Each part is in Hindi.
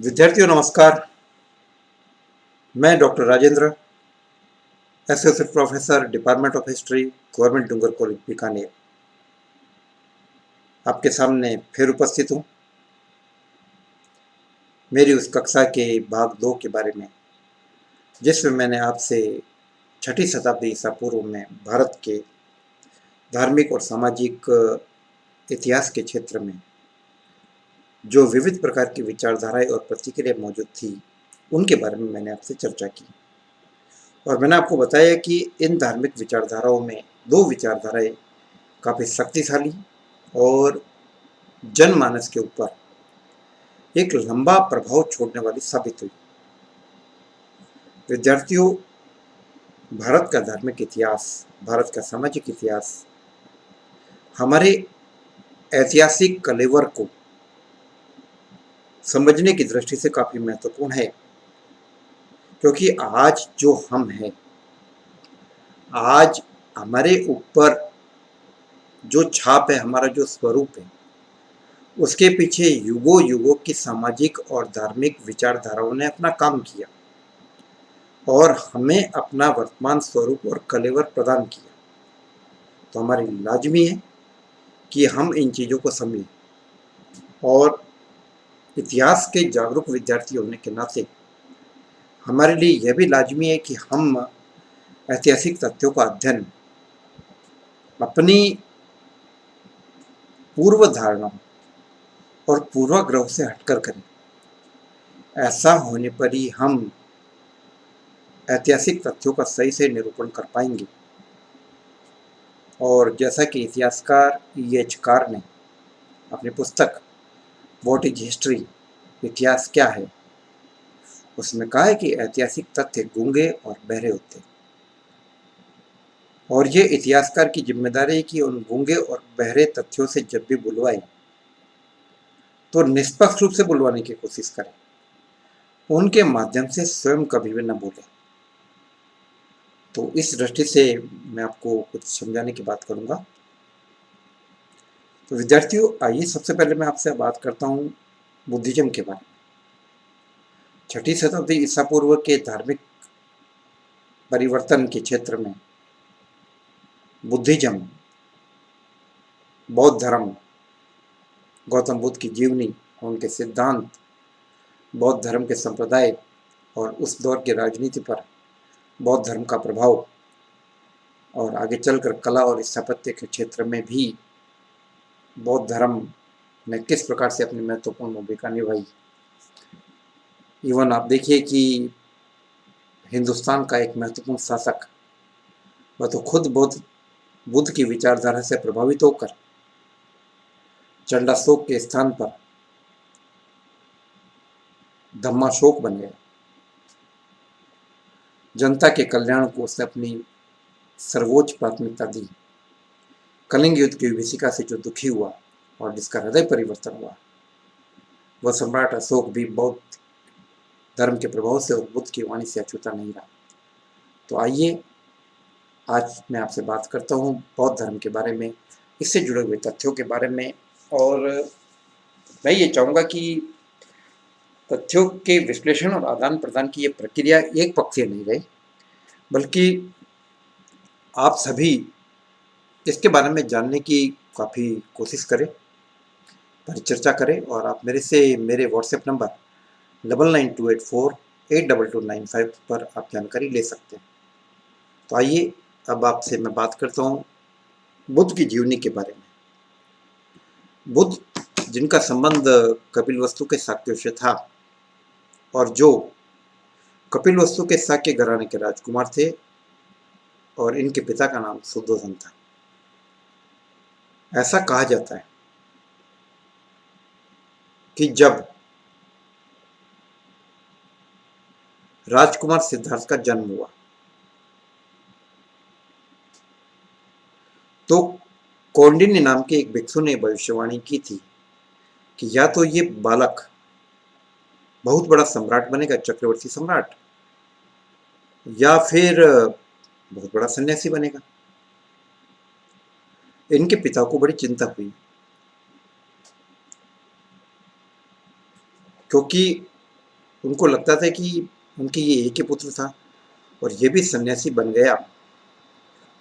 विद्यार्थियों नमस्कार। मैं doctor Rajendra, associate professor department of history, government Dungar college Bikaner, आपके सामने फिर उपस्थित हूँ मेरी उस कक्षा के भाग 2 के बारे में, जिसमें मैंने आपसे 6ठी शताब्दी ईसा पूर्व में भारत के धार्मिक और सामाजिक इतिहास के क्षेत्र में जो विविध प्रकार की विचारधाराएं और प्रतिक्रिया मौजूद थी, उनके बारे में मैंने आपसे चर्चा की। और मैंने आपको बताया कि इन धार्मिक विचारधाराओं में 2 विचारधाराएं काफ़ी शक्तिशाली और जनमानस के ऊपर एक लंबा प्रभाव छोड़ने वाली साबित हुई। विद्यार्थियों, भारत का धार्मिक इतिहास, भारत का सामाजिक इतिहास हमारे ऐतिहासिक कलेवर को समझने की दृष्टि से काफ़ी महत्वपूर्ण है, क्योंकि आज जो हम हैं, आज हमारे ऊपर जो छाप है, हमारा जो स्वरूप है, उसके पीछे युगों युगों की सामाजिक और धार्मिक विचारधाराओं ने अपना काम किया और हमें अपना वर्तमान स्वरूप और कलेवर प्रदान किया। तो हमारी लाजमी है कि हम इन चीज़ों को समझें और इतिहास के जागरूक विद्यार्थी होने के नाते हमारे लिए यह भी लाजमी है कि हम ऐतिहासिक तथ्यों का अध्ययन अपनी पूर्व धारणा और पूर्वाग्रह से हटकर करें। ऐसा होने पर ही हम ऐतिहासिक तथ्यों का सही से निरूपण कर पाएंगे। और जैसा कि इतिहासकार E.H. कार ने अपनी पुस्तक व्हाट इज हिस्ट्री, इतिहास क्या है, उसमें कहा है कि ऐतिहासिक तथ्य गूंगे और बहरे होते हैं और ये इतिहासकार की जिम्मेदारी है कि उन गूंगे और बहरे तथ्यों से जब भी बुलवाए तो निष्पक्ष रूप से बुलवाने की कोशिश करें, उनके माध्यम से स्वयं कभी भी न बोले। तो इस दृष्टि से मैं आपको कुछ समझाने की बात करूंगा। तो विद्यार्थियों, आइए सबसे पहले मैं आपसे बात करता हूँ बुद्धिज्म के बारे में। 6ठी शताब्दी ईसा पूर्व के धार्मिक परिवर्तन के क्षेत्र में बुद्धिज्म, बौद्ध धर्म, गौतम बुद्ध की जीवनी, उनके सिद्धांत, बौद्ध धर्म के संप्रदाय और उस दौर की राजनीति पर बौद्ध धर्म का प्रभाव, और आगे चलकर कला और स्थापत्य के क्षेत्र में भी बौद्ध धर्म ने किस प्रकार से अपनी महत्वपूर्ण भूमिका निभाई। इवन आप देखिए कि हिंदुस्तान का एक महत्वपूर्ण शासक, वह तो खुद बुद्ध की विचारधारा से प्रभावित होकर चंडाशोक के स्थान पर धम्माशोक बन गया। जनता के कल्याण को उसने अपनी सर्वोच्च प्राथमिकता दी। कलिंग युद्ध की विभीषिका से जो दुखी हुआ और जिसका हृदय परिवर्तन हुआ, वह सम्राट अशोक भी बौद्ध धर्म के प्रभाव से और बुद्ध की वाणी से अछूता नहीं रहा। तो आइए आज मैं आपसे बात करता हूँ बौद्ध धर्म के बारे में, इससे जुड़े हुए तथ्यों के बारे में। और मैं ये चाहूँगा कि तथ्यों के विश्लेषण और आदान प्रदान की ये प्रक्रिया एक पक्षीय नहीं रहे, बल्कि आप सभी इसके बारे में जानने की काफ़ी कोशिश करें, परिचर्चा करें। और आप मेरे व्हाट्सएप नंबर 9928482295 पर आप जानकारी ले सकते हैं। तो आइए अब आपसे मैं बात करता हूँ बुद्ध की जीवनी के बारे में। बुद्ध, जिनका संबंध कपिलवस्तु के शाक्यों से था और जो कपिलवस्तु के शाक्य घराने के राजकुमार थे, और इनके पिता का नाम शुद्धोधन था। ऐसा कहा जाता है कि जब राजकुमार सिद्धार्थ का जन्म हुआ तो कौंडिन्य नाम के एक भिक्षु ने भविष्यवाणी की थी कि या तो ये बालक बहुत बड़ा सम्राट बनेगा, चक्रवर्ती सम्राट, या फिर बहुत बड़ा सन्यासी बनेगा। इनके पिता को बड़ी चिंता हुई, क्योंकि उनको लगता था कि उनके ये एक ही पुत्र था और ये भी सन्यासी बन गया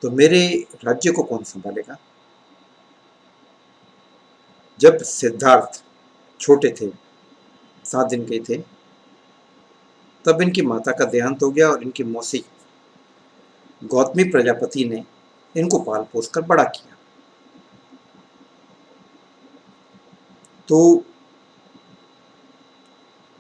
तो मेरे राज्य को कौन संभालेगा। जब सिद्धार्थ छोटे थे, 7 दिन के थे, तब इनकी माता का देहांत हो गया और इनकी मौसी गौतमी प्रजापति ने इनको पाल पोस कर बड़ा किया। तो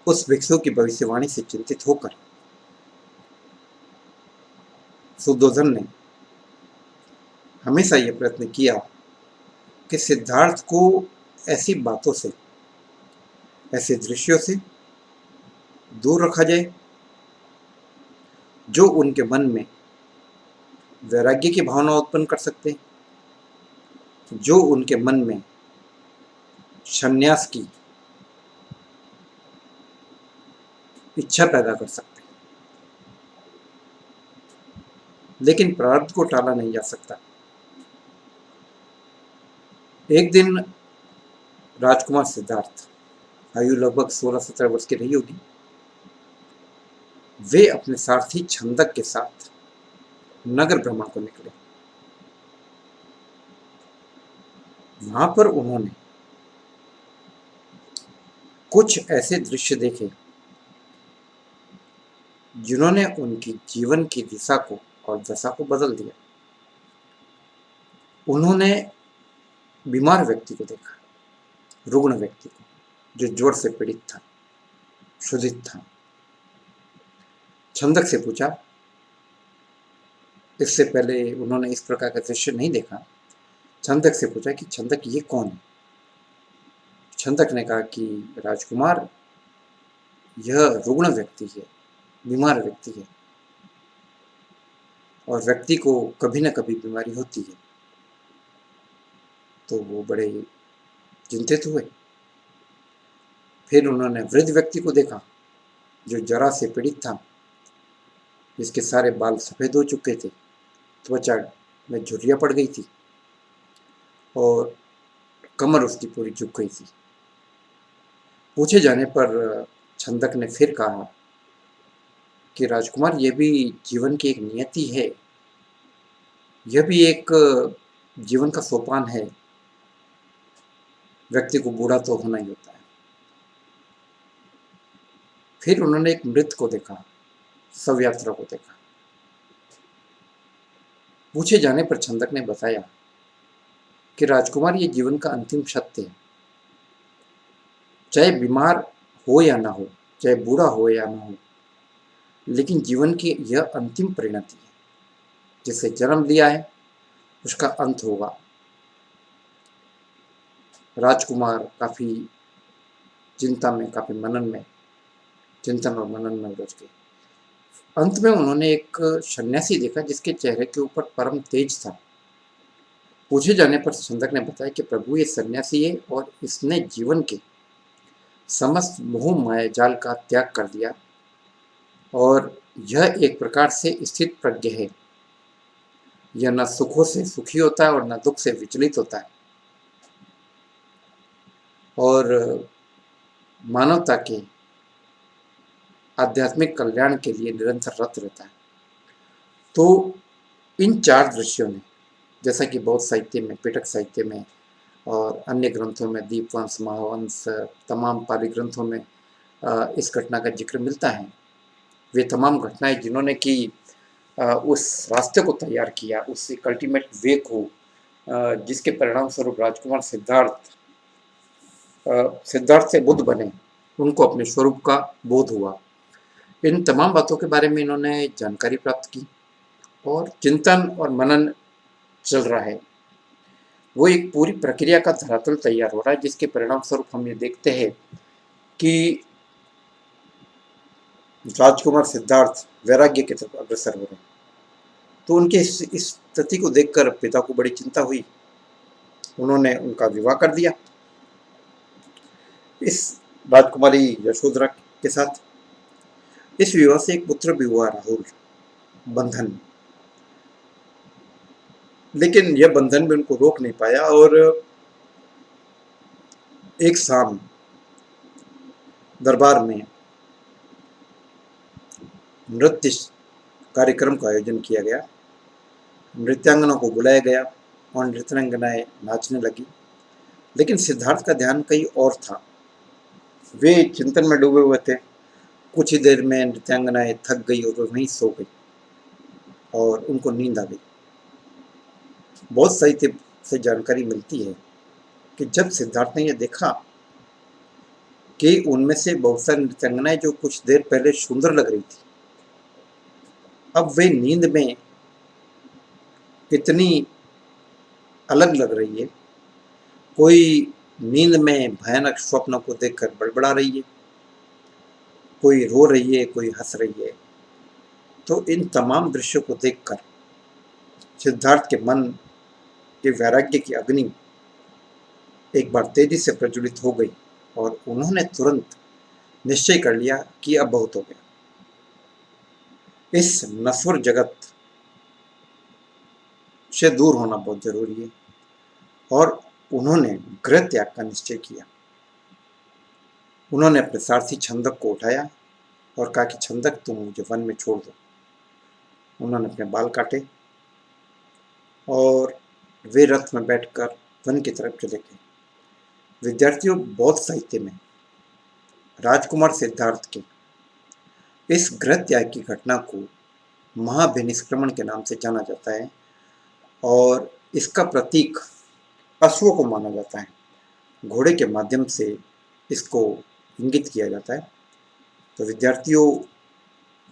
उस भिक्षु की भविष्यवाणी से चिंतित होकर सुद्धोधन ने हमेशा यह प्रयत्न किया कि सिद्धार्थ को ऐसी बातों से, ऐसे दृश्यों से दूर रखा जाए जो उनके मन में वैराग्य की भावना उत्पन्न कर सकते हैं, जो उनके मन में संन्यास की इच्छा पैदा कर सकते हैं। लेकिन प्रारब्ध को टाला नहीं जा सकता। एक दिन राजकुमार सिद्धार्थ, आयु लगभग 16-17 वर्ष की रही होगी, वे अपने सारथी छंदक के साथ नगर भ्रमण को निकले। वहां पर उन्होंने कुछ ऐसे दृश्य देखे जिन्होंने उनकी जीवन की दिशा को और दशा को बदल दिया। उन्होंने बीमार व्यक्ति को देखा, रुग्ण व्यक्ति को, जो ज्वर से पीड़ित था, क्षुधित था। छंदक से पूछा, इससे पहले उन्होंने इस प्रकार का दृश्य नहीं देखा। छंदक से पूछा कि छंदक ये कौन है। छंदक ने कहा कि राजकुमार, यह रुग्ण व्यक्ति है, बीमार व्यक्ति है और व्यक्ति को कभी न कभी बीमारी होती है। तो वो बड़े चिंतित हुए। फिर उन्होंने वृद्ध व्यक्ति को देखा जो जरा से पीड़ित था, जिसके सारे बाल सफेद हो चुके थे, त्वचा में झुर्रियां पड़ गई थी और कमर उसकी पूरी झुक गई थी। पूछे जाने पर छंदक ने फिर कहा कि राजकुमार, यह भी जीवन की एक नियति है, यह भी एक जीवन का सोपान है। व्यक्ति को बूढ़ा तो होना ही होता है। फिर उन्होंने एक मृत को देखा, शव यात्रा को देखा। पूछे जाने पर छंदक ने बताया कि राजकुमार, ये जीवन का अंतिम सत्य है। चाहे बीमार हो या ना हो, चाहे बूढ़ा हो या ना हो, लेकिन जीवन की यह अंतिम परिणति है। जिसे जन्म लिया है उसका अंत होगा। राजकुमार काफी चिंता में, काफी मनन में, चिंतन और मनन में उलझ गए। अंत में उन्होंने एक सन्यासी देखा जिसके चेहरे के ऊपर परम तेज था। पूछे जाने पर छंदक ने बताया कि प्रभु, ये सन्यासी है और इसने जीवन के समस्त मोह माया जाल का त्याग कर दिया और यह एक प्रकार से स्थित प्रज्ञ है। यह न सुखों से सुखी होता है और न दुख से विचलित होता है और मानवता के आध्यात्मिक कल्याण के लिए निरंतर रत रहता है। तो इन 4 दृश्यों ने, जैसा कि बौद्ध साहित्य में, पिटक साहित्य में और अन्य ग्रंथों में, दीपवंश, महावंश, तमाम पाली ग्रंथों में इस घटना का जिक्र मिलता है। वे तमाम घटनाएं जिन्होंने कि उस रास्ते को तैयार किया, उस एक अल्टीमेट वे को, जिसके परिणाम स्वरूप राजकुमार सिद्धार्थ से बुद्ध बने, उनको अपने स्वरूप का बोध हुआ। इन तमाम बातों के बारे में इन्होंने जानकारी प्राप्त की और चिंतन और मनन चल रहा है। वो एक पूरी प्रक्रिया का धरातल तैयार हो रहा है, जिसके परिणाम स्वरूप हम ये देखते हैं कि राजकुमार सिद्धार्थ वैराग्य की तरफ अग्रसर हो रहे हैं। तो उनके इस स्थिति को देखकर पिता को बड़ी चिंता हुई। उन्होंने उनका विवाह कर दिया इस राजकुमारी यशोधरा के साथ। इस विवाह से एक पुत्र भी हुआ, राहुल, बंधन। लेकिन यह बंधन भी उनको रोक नहीं पाया और एक शाम दरबार में नृत्य कार्यक्रम का आयोजन किया गया। नृत्यांगनाओं को बुलाया गया और नृत्यांगनाएं नाचने लगी, लेकिन सिद्धार्थ का ध्यान कहीं और था। वे चिंतन में डूबे हुए थे। कुछ ही देर में नृत्यांगनाएं थक गई और वहीं सो गई और उनको नींद आ गई। बहुत साहित्य से जानकारी मिलती है कि जब सिद्धार्थ ने यह देखा कि उनमें से बहुत सारी नृत्यांगनाएं जो कुछ देर पहले सुंदर लग रही थी, अब वे नींद में कितनी अलग लग रही है। कोई नींद में भयानक स्वप्नों को देखकर बड़बड़ा रही है, कोई रो रही है, कोई हंस रही है। तो इन तमाम दृश्यों को देखकर सिद्धार्थ के मन के वैराग्य की अग्नि एक बार तेजी से प्रज्वलित हो गई और उन्होंने तुरंत निश्चय कर लिया कि अब बहुत हो गया। इस नश्वर जगत से दूर होना बहुत जरूरी है और उन्होंने गृह त्याग का निश्चय किया। उन्होंने अपने सारथी छंदक को उठाया और कहा कि छंदक, तुम मुझे वन में छोड़ दो। उन्होंने अपने बाल काटे और वे रथ में बैठकर वन की तरफ चले गए। विद्यार्थियों, बौद्ध साहित्य में राजकुमार सिद्धार्थ के इस गृह त्याग की घटना को महाभिनिष्क्रमण के नाम से जाना जाता है और इसका प्रतीक अश्वों को माना जाता है। घोड़े के माध्यम से इसको इंगित किया जाता है। तो विद्यार्थियों,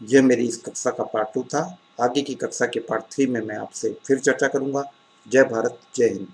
यह मेरी इस कक्षा का पार्ट 2 था। आगे की कक्षा के पार्ट 3 में मैं आपसे फिर चर्चा करूंगा। जय भारत, जय हिंद।